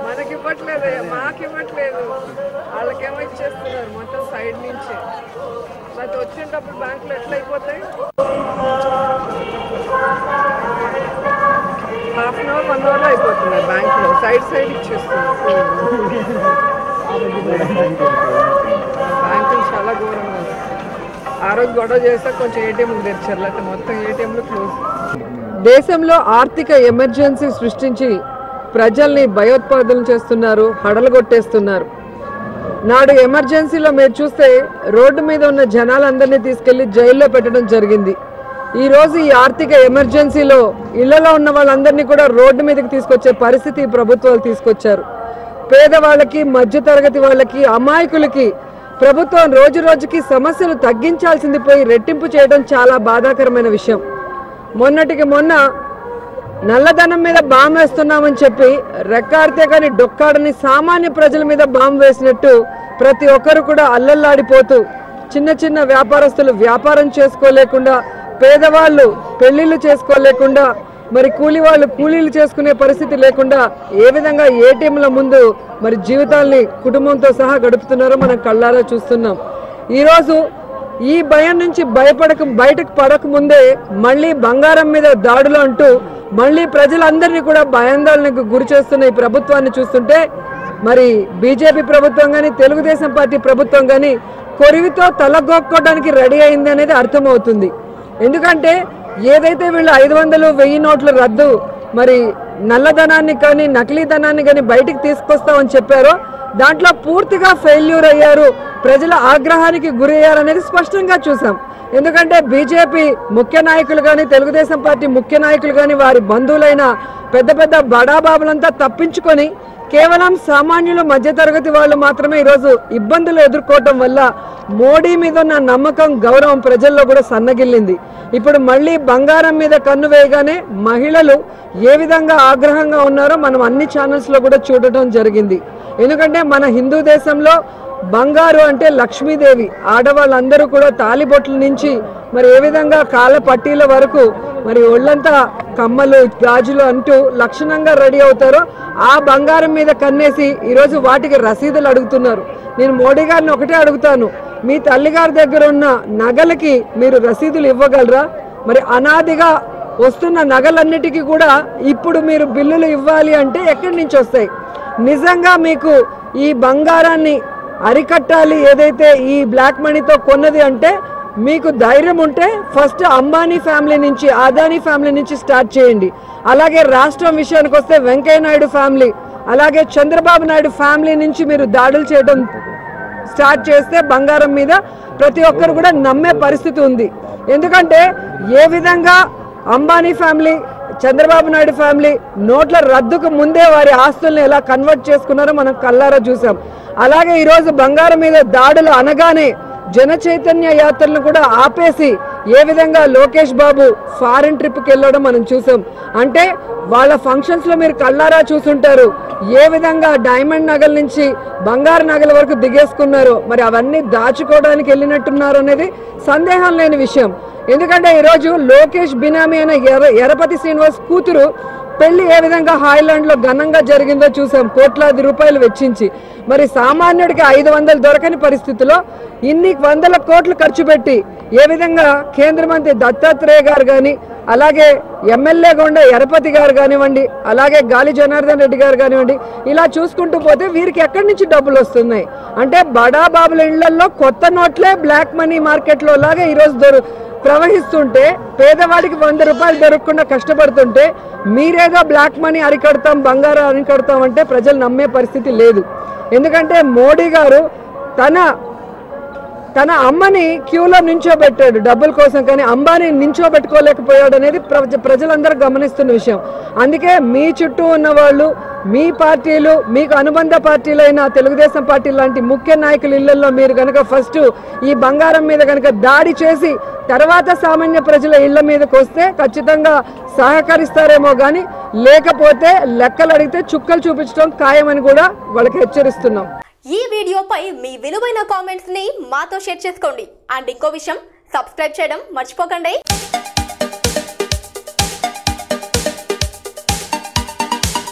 మనకి ఇవ్వట్లేదు, మాకు ఇవ్వట్లేదు, వాళ్ళకేమో ఇచ్చేస్తున్నారు మొత్తం సైడ్ నుంచి. అది వచ్చేటప్పుడు బ్యాంకులు ఎట్లా అయిపోతాయి? హాఫ్ అన్ అవర్ 1 అవర్లో అయిపోతున్నాయి బ్యాంకులో, సైడ్ ఇచ్చేస్తున్నారు. బ్యాంకులు చాలా ఘోరంగా ఉంది. ఆ రోజు గొడవ చేస్తే కొంచెం ఏటీఎంలు తెరిచారు, లేకపోతే మొత్తం ఏటీఎంలు క్లోజ్. దేశంలో ఆర్థిక ఎమర్జెన్సీ సృష్టించి ప్రజల్ని భయోత్పాదనలు చేస్తున్నారు, హడలగొట్టేస్తున్నారు. నాడు ఎమర్జెన్సీలో మీరు చూస్తే రోడ్డు మీద ఉన్న జనాలందరినీ తీసుకెళ్లి జైల్లో పెట్టడం జరిగింది. ఈరోజు ఈ ఆర్థిక ఎమర్జెన్సీలో ఇళ్లలో ఉన్న వాళ్ళందరినీ కూడా రోడ్డు మీదకి తీసుకొచ్చే పరిస్థితి ప్రభుత్వాలు తీసుకొచ్చారు. పేదవాళ్ళకి, మధ్యతరగతి వాళ్ళకి, అమాయకులకి ప్రభుత్వం రోజు రోజుకి సమస్యలు తగ్గించాల్సింది పోయి రెట్టింపు చేయడం చాలా బాధాకరమైన విషయం. మొన్నటికి మొన్న నల్లధనం మీద బాంబు వేస్తున్నామని చెప్పి రెక్కాడితే కానీ డొక్కాడని సామాన్య ప్రజల మీద బాంబు వేసినట్టు ప్రతి ఒక్కరు కూడా అల్లల్లాడిపోతూ, చిన్న చిన్న వ్యాపారస్తులు వ్యాపారం చేసుకోలేకుండా, పేదవాళ్ళు పెళ్లిళ్ళు చేసుకోలేకుండా, మరి కూలి వాళ్ళు కూలీలు చేసుకునే పరిస్థితి లేకుండా ఏ విధంగా ఏటీఎంల ముందు మరి జీవితాల్ని కుటుంబంతో సహా గడుపుతున్నారో మనం కళ్ళారా చూస్తున్నాం. ఈరోజు ఈ భయం నుంచి బయటకు పడక ముందే మళ్ళీ బంగారం మీద దాడులు అంటూ మళ్ళీ ప్రజలందరినీ కూడా భయాందోళనకు గురి చేస్తున్న ఈ ప్రభుత్వాన్ని చూస్తుంటే మరి బీజేపీ ప్రభుత్వం కానీ, తెలుగుదేశం పార్టీ ప్రభుత్వం కానీ కొరివితో తలగొక్కోవడానికి రెడీ అయింది అనేది అర్థమవుతుంది. ఎందుకంటే ఏదైతే వీళ్ళు 500, 1000 నోట్ల రద్దు, మరి నల్లధనాన్ని కానీ నకిలీ ధనాన్ని కానీ బయటికి తీసుకొస్తామని చెప్పారో దాంట్లో పూర్తిగా ఫెయిల్యూర్ అయ్యారు, ప్రజల ఆగ్రహానికి గురయ్యారనేది స్పష్టంగా చూసాం. ఎందుకంటే బీజేపీ ముఖ్య నాయకులు కానీ, తెలుగుదేశం పార్టీ ముఖ్య నాయకులు కానీ, వారి బంధువులైన పెద్ద పెద్ద బడాబాబులంతా తప్పించుకొని కేవలం సామాన్యులు, మధ్యతరగతి వాళ్ళు మాత్రమే ఈరోజు ఇబ్బందులు ఎదుర్కోవటం వల్ల మోడీ మీద ఉన్న నమ్మకం, గౌరవం ప్రజల్లో కూడా సన్నగిల్లింది. ఇప్పుడు మళ్ళీ బంగారం మీద కన్ను వేయగానే మహిళలు ఏ విధంగా ఆగ్రహంగా ఉన్నారో మనం అన్ని ఛానల్స్లో కూడా చూడటం జరిగింది. ఎందుకంటే మన హిందూ దేశంలో బంగారు అంటే లక్ష్మీదేవి. ఆడవాళ్ళందరూ కూడా తాలిబొట్ల నుంచి మరి ఏ విధంగా కాళ్ళ పట్టీల వరకు మరి ఒళ్ళంతా కమ్మలు, గాజులు అంటూ లక్షణంగా రెడీ అవుతారో ఆ బంగారం మీద కన్నేసి ఈరోజు వాటికి రసీదులు అడుగుతున్నారు. నేను మోడీ గారిని ఒకటే అడుగుతాను, మీ తల్లిగారి దగ్గర ఉన్న నగలకి మీరు రసీదులు ఇవ్వగలరా? మరి అనాదిగా వస్తున్న నగలన్నిటికీ కూడా ఇప్పుడు మీరు బిల్లులు ఇవ్వాలి అంటే ఎక్కడి నుంచి వస్తాయి? నిజంగా మీకు ఈ బంగారాన్ని అరికట్టాలి, ఏదైతే ఈ బ్లాక్ మనీతో కొన్నది అంటే మీకు ధైర్యం ఉంటే ఫస్ట్ అంబానీ ఫ్యామిలీ నుంచి, అదానీ ఫ్యామిలీ నుంచి స్టార్ట్ చేయండి. అలాగే రాష్ట్రం విషయానికి వస్తే వెంకయ్య నాయుడు ఫ్యామిలీ, అలాగే చంద్రబాబు నాయుడు ఫ్యామిలీ నుంచి మీరు దాడులు చేయడం స్టార్ట్ చేస్తే బంగారం మీద ప్రతి ఒక్కరు కూడా నమ్మే పరిస్థితి ఉంది. ఎందుకంటే ఏ విధంగా అంబానీ ఫ్యామిలీ, చంద్రబాబు నాయుడు ఫ్యామిలీ నోట్ల రద్దుకు ముందే వారి ఆస్తుల్ని ఎలా కన్వర్ట్ చేసుకున్నారో మనం కళ్ళారా చూసాం. అలాగే ఈరోజు బంగారం మీద దాడులు అనగానే జన చైతన్య యాత్రలను కూడా ఆపేసి ఏ విధంగా లోకేష్ బాబు ఫారిన్ ట్రిప్కి వెళ్ళడం మనం చూసాం. అంటే వాళ్ళ ఫంక్షన్స్లో మీరు కళ్ళారా చూసుంటారు ఏ విధంగా డైమండ్ నగల నుంచి బంగారు నగల వరకు దిగేసుకున్నారో. మరి అవన్నీ దాచుకోవడానికి వెళ్ళినట్టున్నారు అనేది సందేహం లేని విషయం. ఎందుకంటే ఈరోజు లోకేష్ బినామీ అయిన ఎరపతి శ్రీనివాస్ కూతురు పెళ్లి ఏ విధంగా హాయ్లాండ్లో ఘనంగా జరిగిందో చూసాం, కోట్లాది రూపాయలు వెచ్చించి. మరి సామాన్యుడికి 500 దొరకని పరిస్థితిలో ఇన్ని 100 కోట్లు ఖర్చు పెట్టి ఏ విధంగా కేంద్ర మంత్రి దత్తాత్రేయ గారు కానీ, అలాగే ఎమ్మెల్యేగా ఉండే ఎరపతి గారు కానివ్వండి, అలాగే గాలి జనార్దన్ రెడ్డి గారు కానివ్వండి, ఇలా చూసుకుంటూ పోతే వీరికి ఎక్కడి నుంచి డబ్బులు వస్తున్నాయి? అంటే బడాబాబుల ఇళ్లలో కొత్త నోట్లే బ్లాక్ మనీ మార్కెట్లో లాగా ఈరోజు ప్రవహిస్తుంటే, పేదవాడికి 100 రూపాయలు దొరకకుండా కష్టపడుతుంటే మీరేదో బ్లాక్ మనీ అరికడతాం, బంగారం అరికడతాం అంటే ప్రజలు నమ్మే పరిస్థితి లేదు. ఎందుకంటే మోడీ గారు తన తన అమ్మని క్యూలో నించోబెట్టాడు డబ్బుల కోసం, కానీ అంబానీ నించోబెట్టుకోలేకపోయాడు అనేది ప్రజలందరూ గమనిస్తున్న విషయం. అందుకే మీ చుట్టూ ఉన్న వాళ్ళు, మీ పార్టీలు, మీకు అనుబంధ పార్టీలైన తెలుగుదేశం పార్టీ లాంటి ముఖ్య నాయకుల ఇళ్లలో మీరు కనుక ఫస్ట్ ఈ బంగారం మీద కనుక దాడి చేసి తర్వాత సామాన్య ప్రజల ఇళ్ల మీదకి వస్తే ఖచ్చితంగా సహకరిస్తారేమో కానీ, లేకపోతే లెక్కలు అడిగితే చుక్కలు చూపించడం ఖాయమని కూడా వాళ్ళకి హెచ్చరిస్తున్నాం. ఈ వీడియోపై మీ విలువైన కామెంట్స్ ని మాతో షేర్ చేసుకోండి. అండ్ ఇంకో విషయం, సబ్స్క్రైబ్ చేయడం మర్చిపోకండి.